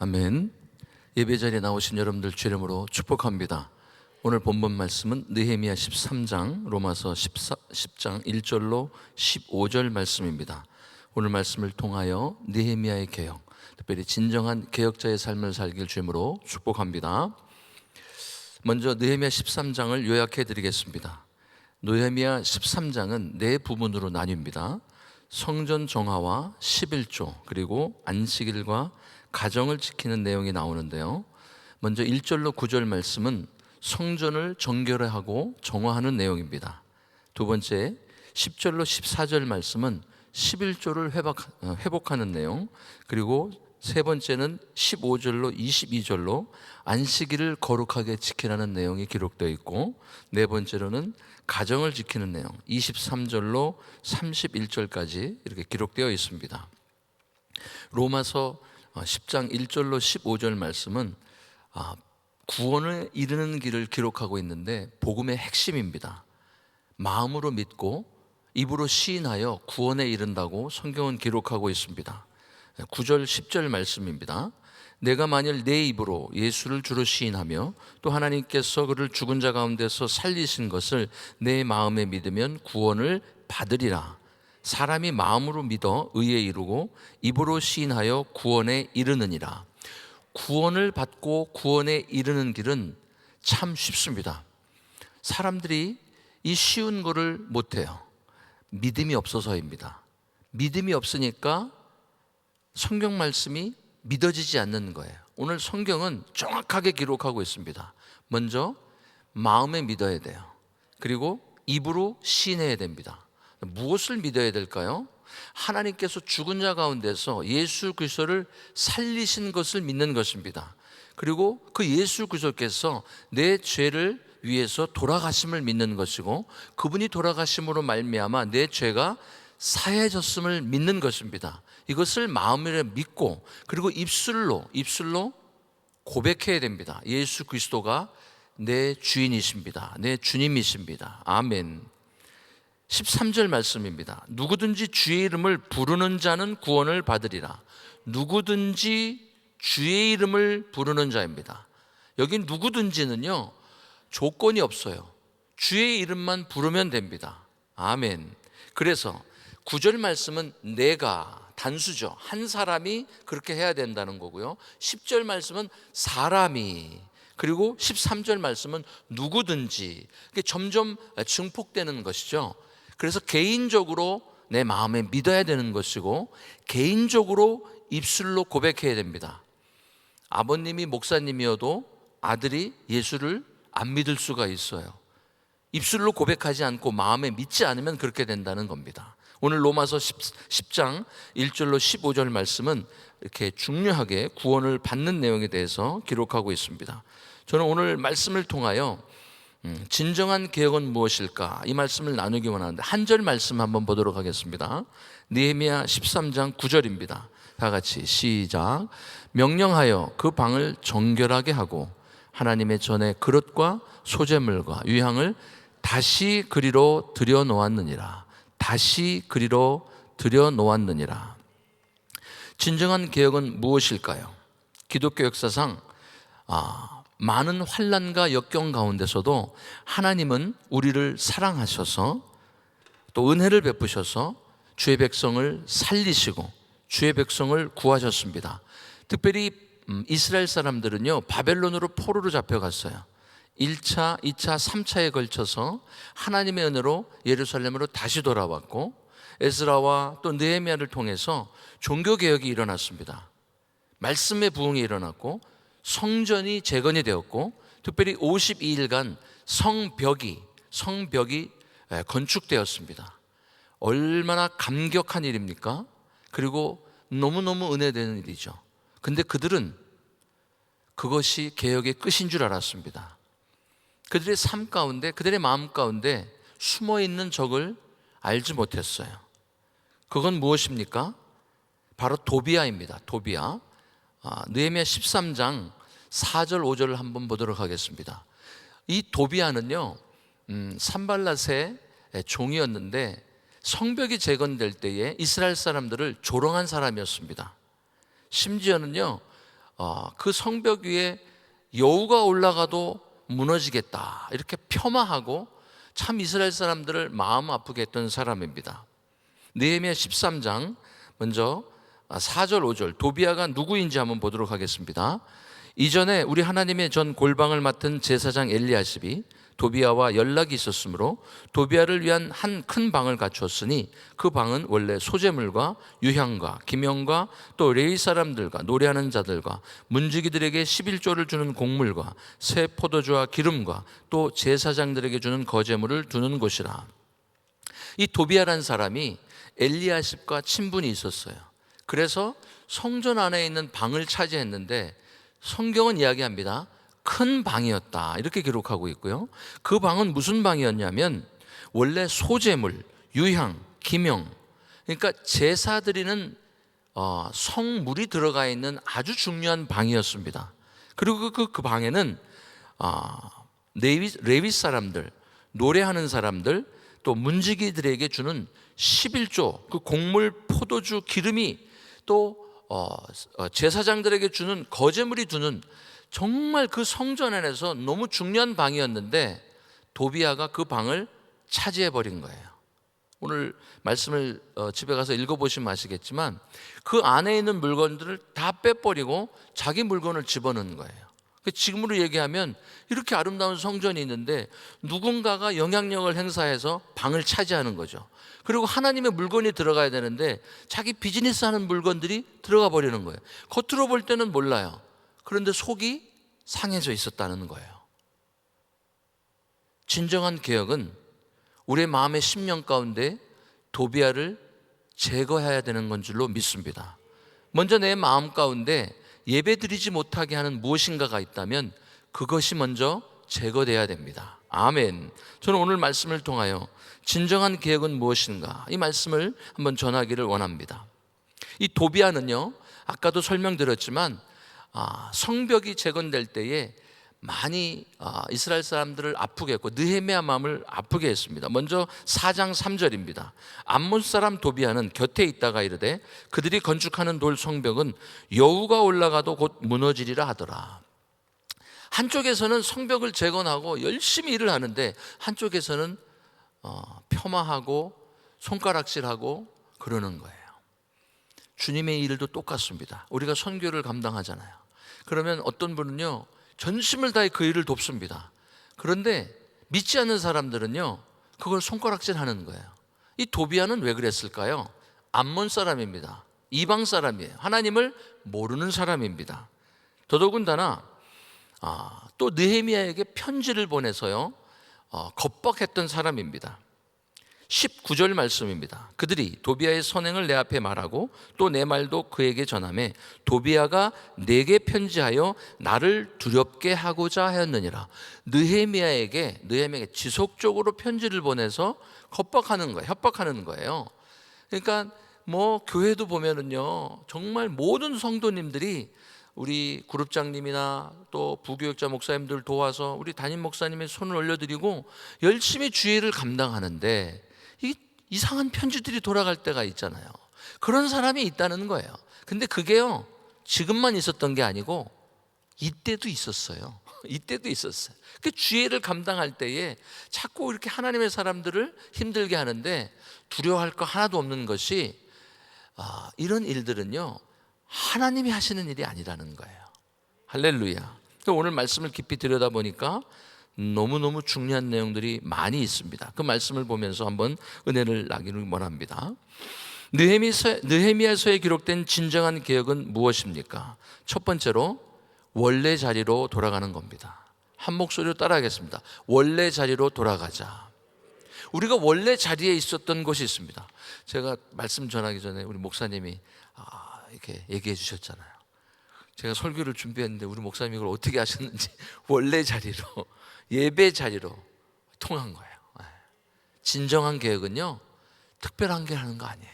아멘. 예배 자리에 나오신 여러분들 주 이름으로 축복합니다. 오늘 본문 말씀은 느헤미야 13장, 로마서 10장 1절로 15절 말씀입니다. 오늘 말씀을 통하여 느헤미야의 개혁, 특별히 진정한 개혁자의 삶을 살길 주 이름으로 축복합니다. 먼저 느헤미야 13장을 요약해 드리겠습니다. 느헤미야 13장은 네 부분으로 나뉩니다. 성전 정화와 11조, 그리고 안식일과 가정을 지키는 내용이 나오는데요. 먼저 1절로 9절 말씀은 성전을 정결하고 정화하는 내용입니다. 두 번째 10절로 14절 말씀은 11조를 회복하는 내용, 그리고 세 번째는 15절로 22절로 안식일을 거룩하게 지키라는 내용이 기록되어 있고, 네 번째로는 가정을 지키는 내용 23절로 31절까지 이렇게 기록되어 있습니다. 로마서 10장 1절로 15절 말씀은 구원을 이루는 길을 기록하고 있는데 복음의 핵심입니다. 마음으로 믿고 입으로 시인하여 구원에 이른다고 성경은 기록하고 있습니다. 9절 10절 말씀입니다. 내가 만일 내 입으로 예수를 주로 시인하며 또 하나님께서 그를 죽은 자 가운데서 살리신 것을 내 마음에 믿으면 구원을 받으리라. 사람이 마음으로 믿어 의에 이르고 입으로 시인하여 구원에 이르느니라. 구원을 받고 구원에 이르는 길은 참 쉽습니다. 사람들이 이 쉬운 거를 못해요. 믿음이 없어서입니다. 믿음이 없으니까 성경 말씀이 믿어지지 않는 거예요. 오늘 성경은 정확하게 기록하고 있습니다. 먼저 마음에 믿어야 돼요. 그리고 입으로 시인해야 됩니다. 무엇을 믿어야 될까요? 하나님께서 죽은 자 가운데서 예수 그리스도를 살리신 것을 믿는 것입니다. 그리고 그 예수 그리스도께서 내 죄를 위해서 돌아가심을 믿는 것이고, 그분이 돌아가심으로 말미암아 내 죄가 사해졌음을 믿는 것입니다. 이것을 마음으로 믿고 그리고 입술로 고백해야 됩니다. 예수 그리스도가 내 주인이십니다. 내 주님이십니다. 아멘. 13절 말씀입니다. 누구든지 주의 이름을 부르는 자는 구원을 받으리라. 누구든지 주의 이름을 부르는 자입니다. 여기 누구든지는요, 조건이 없어요. 주의 이름만 부르면 됩니다. 아멘. 그래서 9절 말씀은 내가, 단수죠. 한 사람이 그렇게 해야 된다는 거고요. 10절 말씀은 사람이, 그리고 13절 말씀은 누구든지. 이게 점점 증폭되는 것이죠. 그래서 개인적으로 내 마음에 믿어야 되는 것이고, 개인적으로 입술로 고백해야 됩니다. 아버님이 목사님이어도 아들이 예수를 안 믿을 수가 있어요. 입술로 고백하지 않고 마음에 믿지 않으면 그렇게 된다는 겁니다. 오늘 로마서 10장 1절로 15절 말씀은 이렇게 중요하게 구원을 받는 내용에 대해서 기록하고 있습니다. 저는 오늘 말씀을 통하여 진정한 개혁은 무엇일까, 이 말씀을 나누기 원하는데 한 절 말씀 한번 보도록 하겠습니다. 느헤미야 13장 9절입니다. 다 같이 시작. 명령하여 그 방을 정결하게 하고 하나님의 전에 그릇과 소재물과 유향을 다시 그리로 들여놓았느니라. 다시 그리로 들여놓았느니라. 진정한 개혁은 무엇일까요? 기독교 역사상 많은 환난과 역경 가운데서도 하나님은 우리를 사랑하셔서 또 은혜를 베푸셔서 주의 백성을 살리시고 주의 백성을 구하셨습니다. 특별히 이스라엘 사람들은요, 바벨론으로 포로로 잡혀갔어요. 1차, 2차, 3차에 걸쳐서 하나님의 은혜로 예루살렘으로 다시 돌아왔고, 에스라와 또 느헤미야를 통해서 종교개혁이 일어났습니다. 말씀의 부흥이 일어났고 성전이 재건이 되었고, 특별히 52일간 성벽이 건축되었습니다. 얼마나 감격한 일입니까? 그리고 너무너무 은혜되는 일이죠. 근데 그들은 그것이 개혁의 끝인 줄 알았습니다. 그들의 삶 가운데, 그들의 마음 가운데 숨어있는 적을 알지 못했어요. 그건 무엇입니까? 바로 도비아입니다. 도비아. 느헤미야 13장 4절 5절을 한번 보도록 하겠습니다. 이 도비아는요, 산발랏의 종이었는데 성벽이 재건될 때에 이스라엘 사람들을 조롱한 사람이었습니다. 심지어는요, 그 성벽 위에 여우가 올라가도 무너지겠다 이렇게 폄하하고 참 이스라엘 사람들을 마음 아프게 했던 사람입니다. 느헤미야 13장 먼저 4절 5절 도비아가 누구인지 한번 보도록 하겠습니다. 이전에 우리 하나님의 전 골방을 맡은 제사장 엘리야십이 도비아와 연락이 있었으므로 도비아를 위한 한 큰 방을 갖추었으니 그 방은 원래 소재물과 유향과 기명과 또 레위 사람들과 노래하는 자들과 문지기들에게 11조를 주는 곡물과 새 포도주와 기름과 또 제사장들에게 주는 거제물을 두는 곳이라. 이 도비아라는 사람이 엘리야십과 친분이 있었어요. 그래서 성전 안에 있는 방을 차지했는데 성경은 이야기합니다. 큰 방이었다 이렇게 기록하고 있고요. 그 방은 무슨 방이었냐면 원래 소재물, 유향, 기명, 그러니까 제사 드리는 성물이 들어가 있는 아주 중요한 방이었습니다. 그리고 그 방에는 레위 사람들, 노래하는 사람들, 또 문지기들에게 주는 11조 그 곡물, 포도주, 기름이 또 제사장들에게 주는 거제물이 두는 정말 그 성전 안에서 너무 중요한 방이었는데 도비아가 그 방을 차지해 버린 거예요. 오늘 말씀을 집에 가서 읽어보시면 아시겠지만 그 안에 있는 물건들을 다 빼버리고 자기 물건을 집어넣는 거예요. 지금으로 얘기하면 이렇게 아름다운 성전이 있는데 누군가가 영향력을 행사해서 방을 차지하는 거죠. 그리고 하나님의 물건이 들어가야 되는데 자기 비즈니스 하는 물건들이 들어가 버리는 거예요. 겉으로 볼 때는 몰라요. 그런데 속이 상해져 있었다는 거예요. 진정한 개혁은 우리의 마음의 심령 가운데 도비아를 제거해야 되는 건 줄로 믿습니다. 먼저 내 마음 가운데 예배드리지 못하게 하는 무엇인가가 있다면 그것이 먼저 제거돼야 됩니다. 아멘. 저는 오늘 말씀을 통하여 진정한 개혁은 무엇인가 이 말씀을 한번 전하기를 원합니다. 이 도비아는요, 아까도 설명드렸지만 성벽이 재건될 때에 많이 이스라엘 사람들을 아프게 했고 느헤미야 마음을 아프게 했습니다. 먼저 4장 3절입니다. 암몬 사람 도비아는 곁에 있다가 이르되 그들이 건축하는 돌 성벽은 여우가 올라가도 곧 무너지리라 하더라. 한쪽에서는 성벽을 재건하고 열심히 일을 하는데 한쪽에서는 폄하하고 손가락질하고 그러는 거예요. 주님의 일도 똑같습니다. 우리가 선교를 감당하잖아요. 그러면 어떤 분은요 전심을 다해 그 일을 돕습니다. 그런데 믿지 않는 사람들은요 그걸 손가락질하는 거예요. 이 도비아는 왜 그랬을까요? 암몬 사람입니다. 이방 사람이에요. 하나님을 모르는 사람입니다. 더더군다나 또 느헤미야에게 편지를 보내서요 겁박했던 사람입니다. 19절 말씀입니다. 그들이 도비아의 선행을 내 앞에 말하고 또 내 말도 그에게 전하매 도비아가 내게 편지하여 나를 두렵게 하고자 하였느니라. 느헤미야에게 지속적으로 편지를 보내서 겁박하는 거예요. 협박하는 거예요. 그러니까 교회도 보면은요 정말 모든 성도님들이 우리 그룹장님이나 또 부교육자 목사님들 도와서 우리 담임 목사님의 손을 올려드리고 열심히 주일을 감당하는데 이상한 편지들이 돌아갈 때가 있잖아요. 그런 사람이 있다는 거예요. 근데 그게요 지금만 있었던 게 아니고 이때도 있었어요. 이때도 있었어요. 그 주일을 감당할 때에 자꾸 이렇게 하나님의 사람들을 힘들게 하는데 두려워할 거 하나도 없는 것이 이런 일들은요 하나님이 하시는 일이 아니라는 거예요. 할렐루야. 오늘 말씀을 깊이 들여다보니까 너무너무 중요한 내용들이 많이 있습니다. 그 말씀을 보면서 한번 은혜를 나기를 원합니다. 느헤미야서에 기록된 진정한 개혁은 무엇입니까? 첫 번째로 원래 자리로 돌아가는 겁니다. 한 목소리로 따라하겠습니다. 원래 자리로 돌아가자. 우리가 원래 자리에 있었던 곳이 있습니다. 제가 말씀 전하기 전에 우리 목사님이 이렇게 얘기해 주셨잖아요. 제가 설교를 준비했는데 우리 목사님이 이걸 어떻게 하셨는지 원래 자리로 예배 자리로 통한 거예요. 진정한 개혁은요 특별한 게 하는 거 아니에요.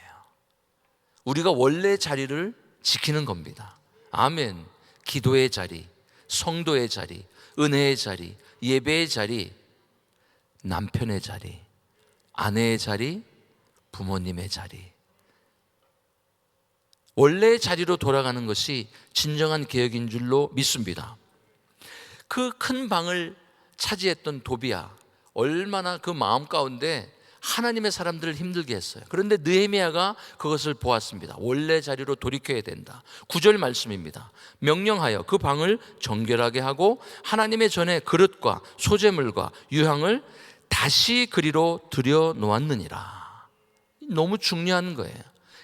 우리가 원래 자리를 지키는 겁니다. 아멘. 기도의 자리, 성도의 자리, 은혜의 자리, 예배의 자리, 남편의 자리, 아내의 자리, 부모님의 자리, 원래의 자리로 돌아가는 것이 진정한 개혁인 줄로 믿습니다. 그 큰 방을 차지했던 도비야, 얼마나 그 마음 가운데 하나님의 사람들을 힘들게 했어요. 그런데 느헤미야가 그것을 보았습니다. 원래 자리로 돌이켜야 된다. 9절 말씀입니다. 명령하여 그 방을 정결하게 하고 하나님의 전에 그릇과 소재물과 유향을 다시 그리로 들여 놓았느니라. 너무 중요한 거예요.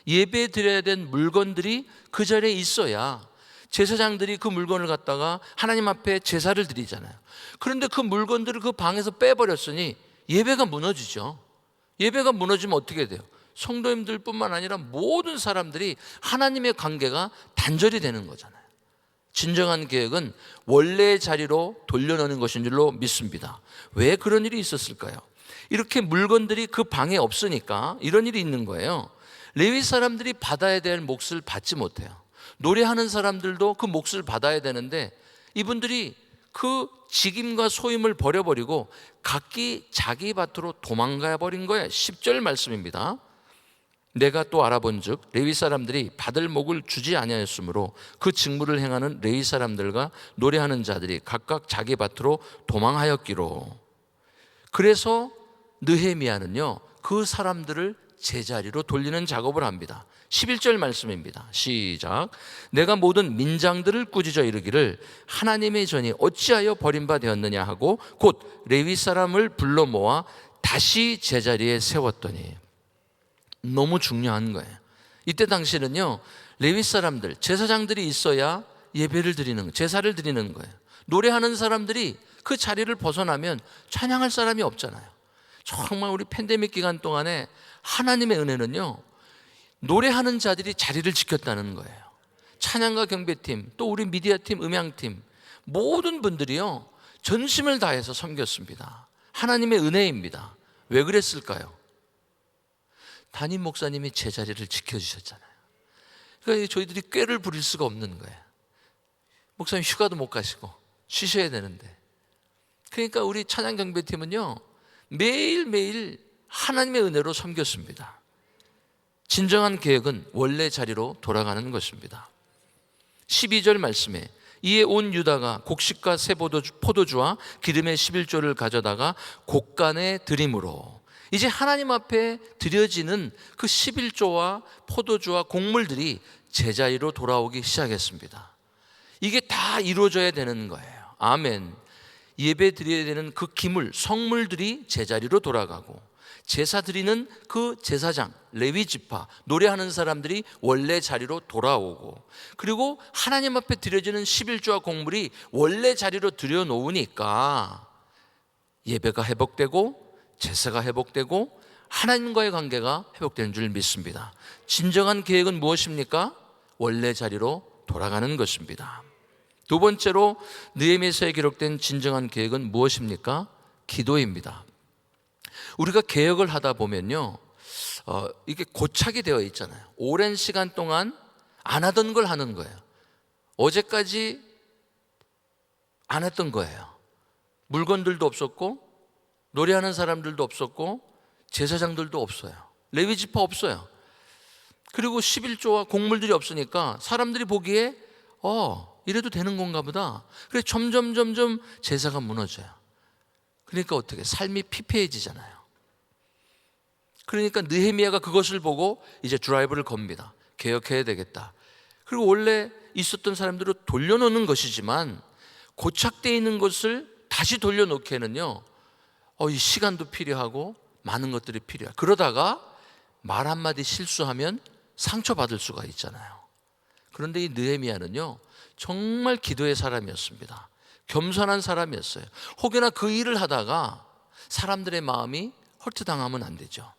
예배 드려야 된 물건들이 그 자리에 있어야 제사장들이 그 물건을 갖다가 하나님 앞에 제사를 드리잖아요. 그런데 그 물건들을 그 방에서 빼버렸으니 예배가 무너지죠. 예배가 무너지면 어떻게 돼요? 성도님들 뿐만 아니라 모든 사람들이 하나님의 관계가 단절이 되는 거잖아요. 진정한 개혁은 원래의 자리로 돌려놓는 것인 줄로 믿습니다. 왜 그런 일이 있었을까요? 이렇게 물건들이 그 방에 없으니까 이런 일이 있는 거예요. 레위 사람들이 받아야 될 몫을 받지 못해요. 노래하는 사람들도 그 몫을 받아야 되는데 이분들이 그 직임과 소임을 버려버리고 각기 자기 밭으로 도망가 버린 거예요. 10절 말씀입니다. 내가 또 알아본즉 레위 사람들이 받을 몫을 주지 아니하였으므로 그 직무를 행하는 레위 사람들과 노래하는 자들이 각각 자기 밭으로 도망하였기로. 그래서 느헤미야는요 그 사람들을 제자리로 돌리는 작업을 합니다. 11절 말씀입니다. 시작. 내가 모든 민장들을 꾸짖어 이르기를 하나님의 전이 어찌하여 버림받았느냐 하고 곧 레위 사람을 불러 모아 다시 제자리에 세웠더니. 너무 중요한 거예요. 이때 당시는요 레위 사람들, 제사장들이 있어야 예배를 드리는, 제사를 드리는 거예요. 노래하는 사람들이 그 자리를 벗어나면 찬양할 사람이 없잖아요. 정말 우리 팬데믹 기간 동안에 하나님의 은혜는요 노래하는 자들이 자리를 지켰다는 거예요. 찬양과 경배팀, 또 우리 미디어팀, 음향팀 모든 분들이요 전심을 다해서 섬겼습니다. 하나님의 은혜입니다. 왜 그랬을까요? 담임 목사님이 제자리를 지켜주셨잖아요. 그러니까 저희들이 꾀를 부릴 수가 없는 거예요. 목사님 휴가도 못 가시고 쉬셔야 되는데, 그러니까 우리 찬양 경배팀은요 매일매일 하나님의 은혜로 섬겼습니다. 진정한 개혁은 원래 자리로 돌아가는 것입니다. 12절 말씀에 이에 온 유다가 곡식과 새 포도주와 기름의 11조를 가져다가 곡간에 드림으로, 이제 하나님 앞에 드려지는 그 11조와 포도주와 곡물들이 제자리로 돌아오기 시작했습니다. 이게 다 이루어져야 되는 거예요. 아멘. 예배 드려야 되는 그 기물, 성물들이 제자리로 돌아가고, 제사 드리는 그 제사장, 레위 지파, 노래하는 사람들이 원래 자리로 돌아오고, 그리고 하나님 앞에 드려지는 11조와 곡물이 원래 자리로 들여놓으니까 예배가 회복되고 제사가 회복되고 하나님과의 관계가 회복되는 줄 믿습니다. 진정한 계획은 무엇입니까? 원래 자리로 돌아가는 것입니다. 두 번째로 느헤미야서에 기록된 진정한 계획은 무엇입니까? 기도입니다. 우리가 개혁을 하다 보면요 이게 고착이 되어 있잖아요. 오랜 시간 동안 안 하던 걸 하는 거예요. 어제까지 안 했던 거예요. 물건들도 없었고 노래하는 사람들도 없었고 제사장들도 없어요. 레위 지파 없어요. 그리고 11조와 곡물들이 없으니까 사람들이 보기에 이래도 되는 건가 보다. 그래서 점점 제사가 무너져요. 그러니까 어떻게 삶이 피폐해지잖아요. 그러니까 느헤미야가 그것을 보고 이제 드라이브를 겁니다. 개혁해야 되겠다. 그리고 원래 있었던 사람들을 돌려놓는 것이지만 고착되어 있는 것을 다시 돌려놓기에는요 이 시간도 필요하고 많은 것들이 필요해요. 그러다가 말 한마디 실수하면 상처받을 수가 있잖아요. 그런데 이 느헤미야는요 정말 기도의 사람이었습니다. 겸손한 사람이었어요. 혹여나 그 일을 하다가 사람들의 마음이 헐트당하면 안 되죠.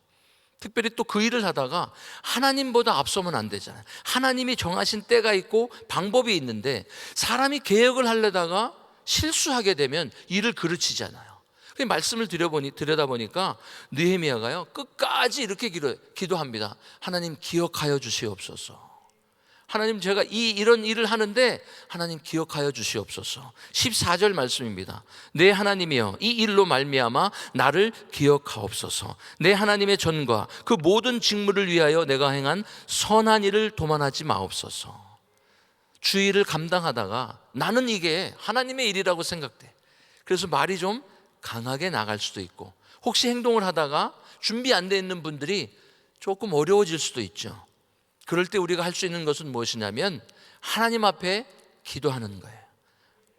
특별히 또 그 일을 하다가 하나님보다 앞서면 안 되잖아요. 하나님이 정하신 때가 있고 방법이 있는데 사람이 개혁을 하려다가 실수하게 되면 일을 그르치잖아요. 말씀을 들여다보니까 느헤미야가요 끝까지 이렇게 기도합니다. 하나님 기억하여 주시옵소서. 하나님, 제가 이런 일을 하는데 하나님 기억하여 주시옵소서. 14절 말씀입니다. 내 하나님이여, 이 일로 말미암아 나를 기억하옵소서. 내 하나님의 전과 그 모든 직무를 위하여 내가 행한 선한 일을 도만하지 마옵소서. 주의를 감당하다가 나는 이게 하나님의 일이라고 생각돼. 그래서 말이 좀 강하게 나갈 수도 있고, 혹시 행동을 하다가 준비 안 돼 있는 분들이 조금 어려워질 수도 있죠. 그럴 때 우리가 할 수 있는 것은 무엇이냐면 하나님 앞에 기도하는 거예요.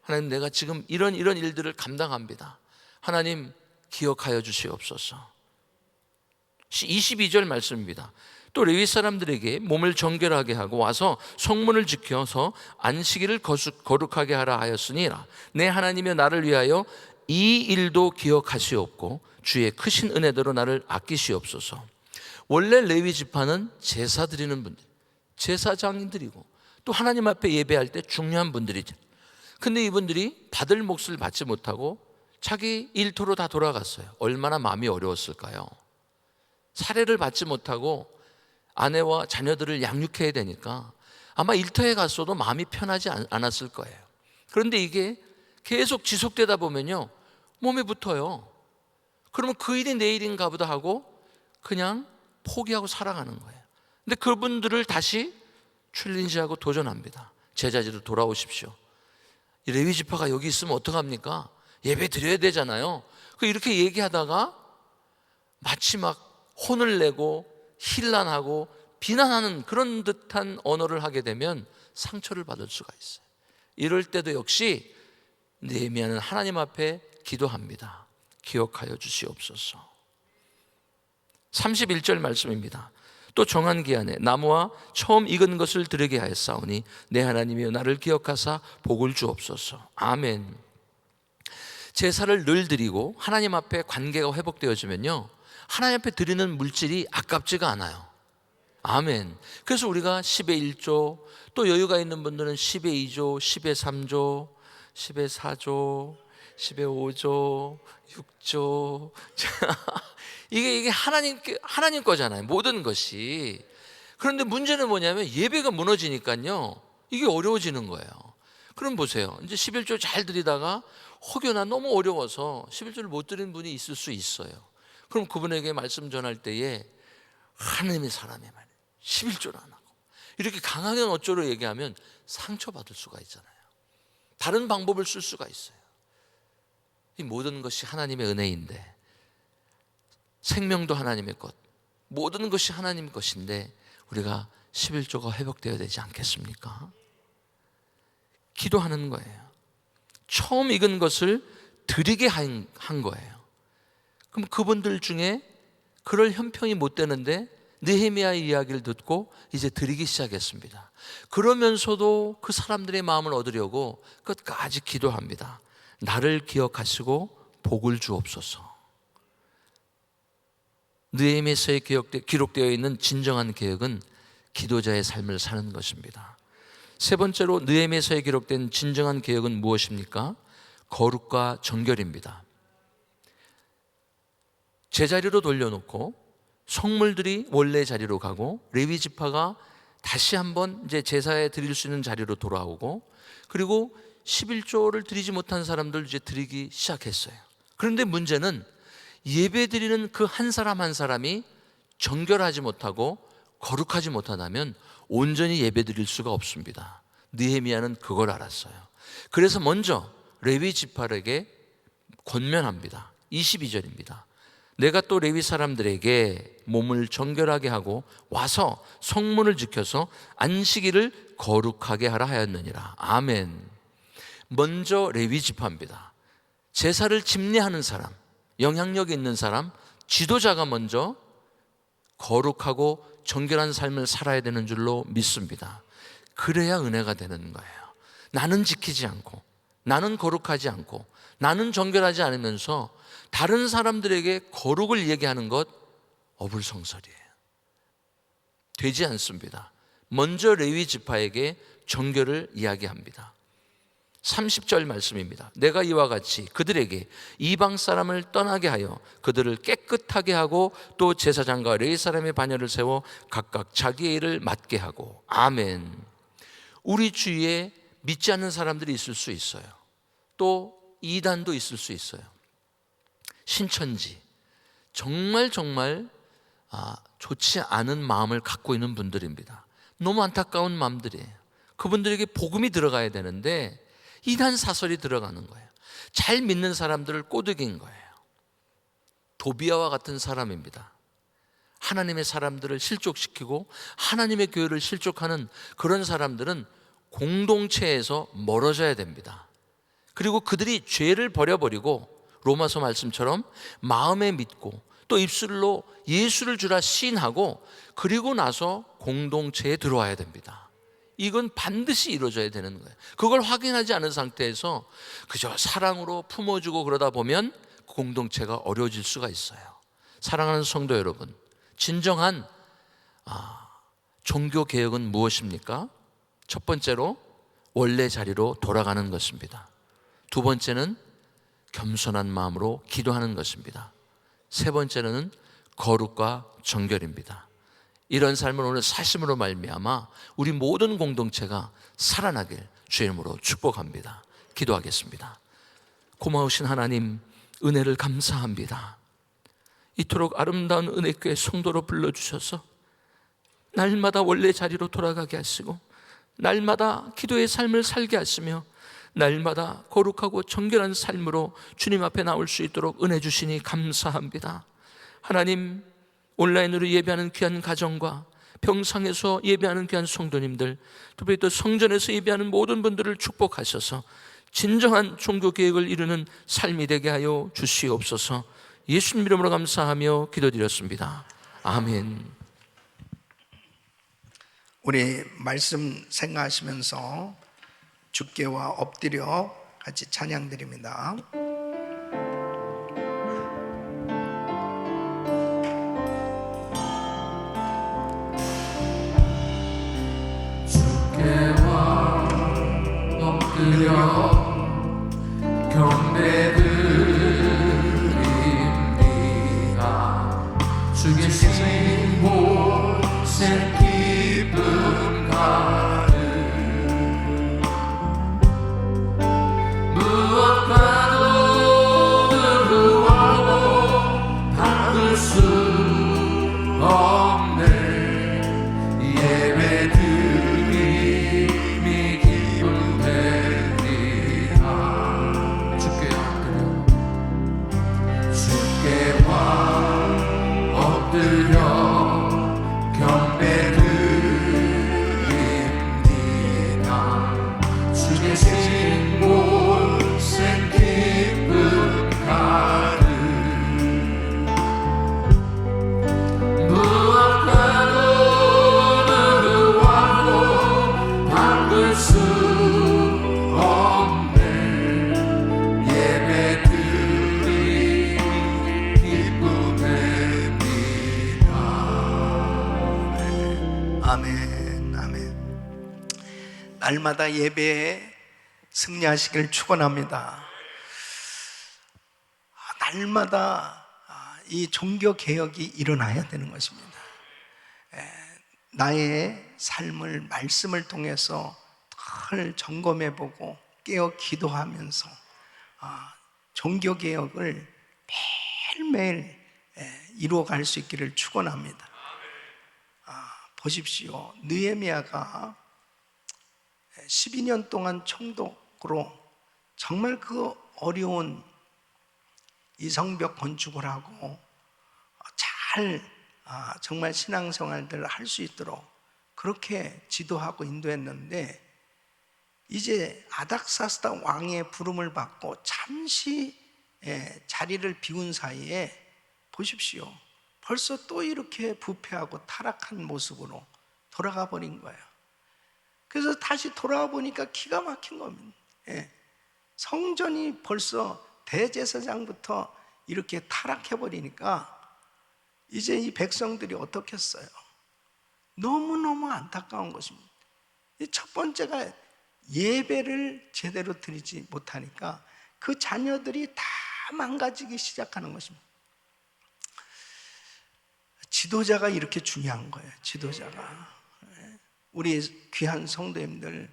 하나님, 내가 지금 이런 일들을 감당합니다. 하나님 기억하여 주시옵소서. 22절 말씀입니다. 또 레위 사람들에게 몸을 정결하게 하고 와서 성문을 지켜서 안식일을 거룩하게 하라 하였으니라. 내 하나님여, 나를 위하여 이 일도 기억하시옵고 주의 크신 은혜대로 나를 아끼시옵소서. 원래 레위 지파는 제사 드리는 분들, 제사장인들이고 또 하나님 앞에 예배할 때 중요한 분들이죠. 근데 이분들이 받을 몫을 받지 못하고 자기 일터로 다 돌아갔어요. 얼마나 마음이 어려웠을까요? 사례를 받지 못하고 아내와 자녀들을 양육해야 되니까 아마 일터에 갔어도 마음이 편하지 않았을 거예요. 그런데 이게 계속 지속되다 보면요, 몸에 붙어요. 그러면 그 일이 내 일인가 보다 하고 그냥 포기하고 살아가는 거예요. 근데 그분들을 다시 챌린지하고 도전합니다. 제자리로 돌아오십시오. 레위 지파가 여기 있으면 어떡합니까? 예배 드려야 되잖아요. 이렇게 얘기하다가 마치 막 혼을 내고 힐난하고 비난하는 그런 듯한 언어를 하게 되면 상처를 받을 수가 있어요. 이럴 때도 역시 느헤미야는 하나님 앞에 기도합니다. 기억하여 주시옵소서. 31절 말씀입니다. 또 정한 기한에 나무와 처음 익은 것을 드리게 하였사오니 내 하나님이여, 나를 기억하사 복을 주옵소서. 아멘. 제사를 늘 드리고 하나님 앞에 관계가 회복되어지면요, 하나님 앞에 드리는 물질이 아깝지가 않아요. 아멘. 그래서 우리가 10의 1조, 또 여유가 있는 분들은 10의 2조, 10의 3조, 10의 4조, 10의 5조, 6조. 이게 하나님 거잖아요, 모든 것이. 그런데 문제는 뭐냐면 예배가 무너지니까요, 이게 어려워지는 거예요. 그럼 보세요. 이제 11조 잘 드리다가 혹여나 너무 어려워서 11조를 못 드린 분이 있을 수 있어요. 그럼 그분에게 말씀 전할 때에 하나님의 사람이 말이에요, 11조를 안 하고 이렇게 강하게 어쩌로 얘기하면 상처받을 수가 있잖아요. 다른 방법을 쓸 수가 있어요. 이 모든 것이 하나님의 은혜인데, 생명도 하나님의 것, 모든 것이 하나님 것인데 우리가 11조가 회복되어야 되지 않겠습니까? 기도하는 거예요. 처음 익은 것을 드리게 한 거예요. 그럼 그분들 중에 그럴 형편이 못 되는데 느헤미야의 이야기를 듣고 이제 드리기 시작했습니다. 그러면서도 그 사람들의 마음을 얻으려고 끝까지 기도합니다. 나를 기억하시고 복을 주옵소서. 느헤미야서에 기록되어 있는 진정한 개혁은 기도자의 삶을 사는 것입니다. 세 번째로 느헤미야서에 기록된 진정한 개혁은 무엇입니까? 거룩과 정결입니다. 제자리로 돌려놓고 성물들이 원래 자리로 가고 레위 지파가 다시 한번 이제 제사에 드릴 수 있는 자리로 돌아오고, 그리고 11조를 드리지 못한 사람들 이제 드리기 시작했어요. 그런데 문제는 예배 드리는 그 한 사람 한 사람이 정결하지 못하고 거룩하지 못하다면 온전히 예배 드릴 수가 없습니다. 느헤미야는 그걸 알았어요. 그래서 먼저 레위 지파에게 권면합니다. 22절입니다. 내가 또 레위 사람들에게 몸을 정결하게 하고 와서 성문을 지켜서 안식일을 거룩하게 하라 하였느니라. 아멘. 먼저 레위 지파입니다. 제사를 집례하는 사람, 영향력 있는 사람, 지도자가 먼저 거룩하고 정결한 삶을 살아야 되는 줄로 믿습니다. 그래야 은혜가 되는 거예요. 나는 지키지 않고, 나는 거룩하지 않고, 나는 정결하지 않으면서 다른 사람들에게 거룩을 얘기하는 것 어불성설이에요. 되지 않습니다. 먼저 레위 지파에게 정결을 이야기합니다. 30절 말씀입니다. 내가 이와 같이 그들에게 이방 사람을 떠나게 하여 그들을 깨끗하게 하고 또 제사장과 레위 사람의 반열을 세워 각각 자기의 일을 맡게 하고. 아멘. 우리 주위에 믿지 않는 사람들이 있을 수 있어요. 또 이단도 있을 수 있어요. 신천지, 정말 좋지 않은 마음을 갖고 있는 분들입니다. 너무 안타까운 마음들이에요. 그분들에게 복음이 들어가야 되는데 이단 사설이 들어가는 거예요. 잘 믿는 사람들을 꼬드긴 거예요. 도비아와 같은 사람입니다. 하나님의 사람들을 실족시키고 하나님의 교회를 실족하는 그런 사람들은 공동체에서 멀어져야 됩니다. 그리고 그들이 죄를 버려버리고 로마서 말씀처럼 마음에 믿고 또 입술로 예수를 주라 시인하고 그리고 나서 공동체에 들어와야 됩니다. 이건 반드시 이루어져야 되는 거예요. 그걸 확인하지 않은 상태에서 그저 사랑으로 품어주고 그러다 보면 공동체가 어려워질 수가 있어요. 사랑하는 성도 여러분, 진정한 종교개혁은 무엇입니까? 첫 번째로 원래 자리로 돌아가는 것입니다. 두 번째는 겸손한 마음으로 기도하는 것입니다. 세 번째는 거룩과 정결입니다. 이런 삶을 오늘 사심으로 말미암아 우리 모든 공동체가 살아나길 주의 이름으로 축복합니다. 기도하겠습니다. 고마우신 하나님, 은혜를 감사합니다. 이토록 아름다운 은혜교회 성도로 불러주셔서 날마다 원래 자리로 돌아가게 하시고 날마다 기도의 삶을 살게 하시며 날마다 거룩하고 정결한 삶으로 주님 앞에 나올 수 있도록 은혜 주시니 감사합니다. 하나님, 온라인으로 예배하는 귀한 가정과 평상에서 예배하는 귀한 성도님들, 특별히 또 성전에서 예배하는 모든 분들을 축복하셔서 진정한 종교개혁을 이루는 삶이 되게 하여 주시옵소서. 예수님 이름으로 감사하며 기도드렸습니다. 아멘. 우리 말씀 생각하시면서 주께와 엎드려 같이 찬양드립니다. 주께와 엎드려 경배드립니다. 주 계신 곳에 기쁨 가득 무엇과도 누구와도 바꿀 수 없는 예배드림이 기쁨 되리라. 주께와 엎드려 경배드립니다. 주 계신 곳에 기쁨 가득 무엇과도 누구와도 바꿀 수 없는 예배드림이 기쁨입니다. 아멘, 아멘. 날마다 예배에 승리하시길 축원합니다. 날마다 이 종교 개혁이 일어나야 되는 것입니다. 나의 삶을 말씀을 통해서 늘 점검해보고 깨어 기도하면서 종교 개혁을 매일매일 이루어갈 수 있기를 축원합니다. 보십시오, 느헤미야가 12년 동안 총독으로 정말 그 어려운 이 성벽 건축을 하고 잘 정말 신앙생활들을 할 수 있도록 그렇게 지도하고 인도했는데, 이제 아닥사스다 왕의 부름을 받고 잠시 자리를 비운 사이에 보십시오, 벌써 또 이렇게 부패하고 타락한 모습으로 돌아가 버린 거예요. 그래서 다시 돌아와 보니까 기가 막힌 겁니다. 성전이 벌써 대제사장부터 이렇게 타락해 버리니까 이제 이 백성들이 어떻겠어요? 너무너무 안타까운 것입니다. 첫 번째가 예배를 제대로 드리지 못하니까 그 자녀들이 다 망가지기 시작하는 것입니다. 지도자가 이렇게 중요한 거예요. 지도자가. 우리 귀한 성도님들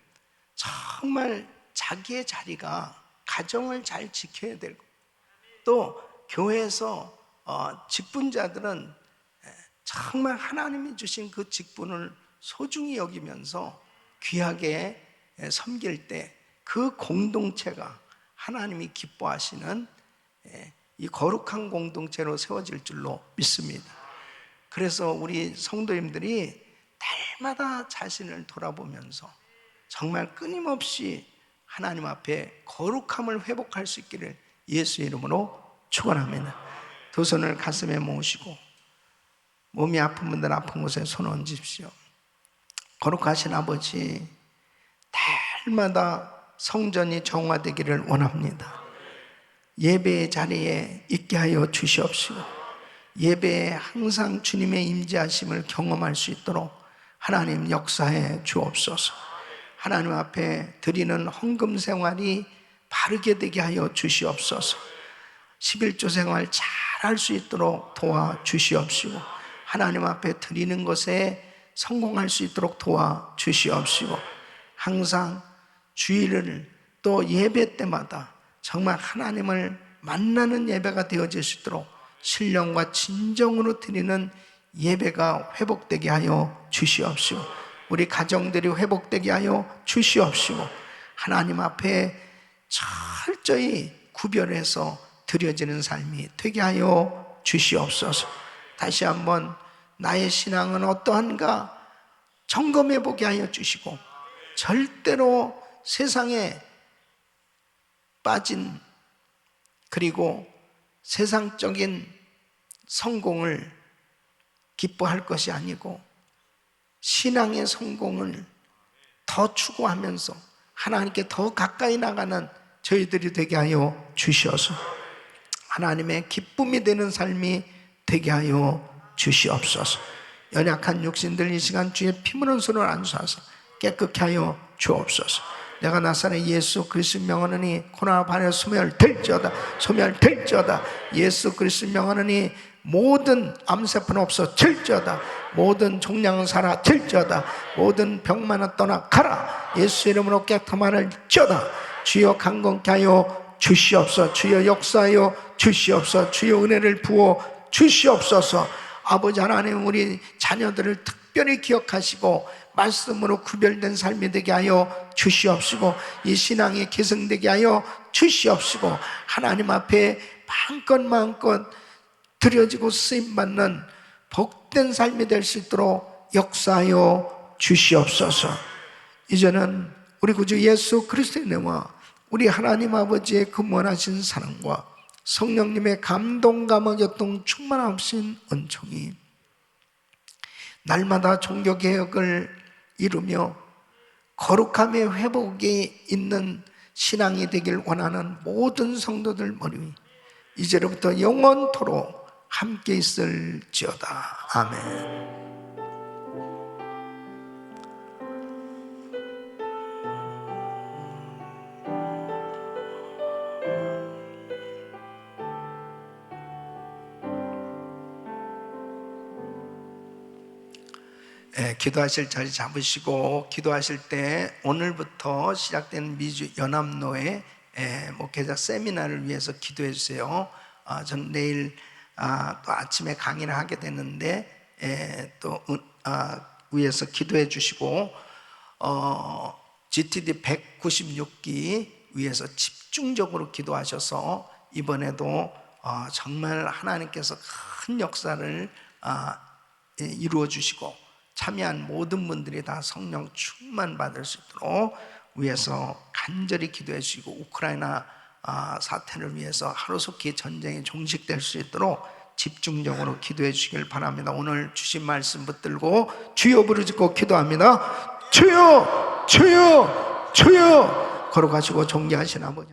정말 자기의 자리가 가정을 잘 지켜야 되고, 또 교회에서 직분자들은 정말 하나님이 주신 그 직분을 소중히 여기면서 귀하게 섬길 때 그 공동체가 하나님이 기뻐하시는 이 거룩한 공동체로 세워질 줄로 믿습니다. 그래서 우리 성도님들이 날마다 자신을 돌아보면서 정말 끊임없이 하나님 앞에 거룩함을 회복할 수 있기를 예수의 이름으로 축원합니다. 두 손을 가슴에 모으시고 몸이 아픈 분들 아픈 곳에 손 얹으십시오. 거룩하신 아버지, 날마다 성전이 정화되기를 원합니다. 예배의 자리에 있게 하여 주시옵시고, 예배에 항상 주님의 임재하심을 경험할 수 있도록 하나님 역사해 주옵소서. 하나님 앞에 드리는 헌금 생활이 바르게 되게 하여 주시옵소서. 11조 생활 잘 할 수 있도록 도와주시옵시고, 하나님 앞에 드리는 것에 성공할 수 있도록 도와주시옵시고, 항상 주일을 또 예배 때마다 정말 하나님을 만나는 예배가 되어질 수 있도록 신령과 진정으로 드리는 예배가 회복되게 하여 주시옵시고, 우리 가정들이 회복되게 하여 주시옵시고, 하나님 앞에 철저히 구별해서 드려지는 삶이 되게 하여 주시옵소서. 다시 한번 나의 신앙은 어떠한가 점검해 보게 하여 주시고, 절대로 세상에 빠진, 그리고 세상적인 성공을 기뻐할 것이 아니고 신앙의 성공을 더 추구하면서 하나님께 더 가까이 나가는 저희들이 되게 하여 주시옵소서. 하나님의 기쁨이 되는 삶이 되게 하여 주시옵소서. 연약한 육신들 이 시간 주의 피문은 손을 안수하사 깨끗게 하여 주옵소서. 내가 나사렛 예수 그리스도 명하노니 코로나 바이러스 소멸될지어다, 소멸될지어다. 예수 그리스도 명하노니 모든 암세포는 없어질지어다, 모든 종양은 사라질지어다, 모든 병만은 떠나가라. 예수 이름으로 깨끗함을지어다. 주여 강건케 하여 주시옵소서. 주여 역사하여 주시옵소서. 주여 은혜를 부어 주시옵소서. 아버지 하나님, 우리 자녀들을 특별히 기억하시고 말씀으로 구별된 삶이 되게 하여 주시옵시고, 이 신앙이 계승되게 하여 주시옵시고, 하나님 앞에 마음껏 드려지고 쓰임받는 복된 삶이 될 수 있도록 역사하여 주시옵소서. 이제는 우리 구주 예수 그리스도의 은혜와 우리 하나님 아버지의 근원하신 사랑과 성령님의 감동 감화 교통 충만하신 은총이 날마다 종교개혁을 이루며 거룩함의 회복이 있는 신앙이 되길 원하는 모든 성도들 머리 위 이제로부터 영원토록 함께 있을지어다. 아멘. 기도하실 자리 잡으시고, 기도하실 때 오늘부터 시작되는 미주 연합노회 목회자 세미나를 위해서 기도해 주세요. 저는 내일 또 아침에 강의를 하게 되는데 또 위해서 기도해 주시고, GTD 196기 위해서 집중적으로 기도하셔서 이번에도 정말 하나님께서 큰 역사를 이루어 주시고 참여한 모든 분들이 다 성령 충만 받을 수 있도록 위해서 간절히 기도해 주시고, 우크라이나 사태를 위해서 하루속히 전쟁이 종식될 수 있도록 집중적으로 기도해 주시길 바랍니다. 오늘 주신 말씀 붙들고 주여 부르짖고 기도합니다. 주여, 주여, 주여. 걸어가시고 존귀하신 아버지.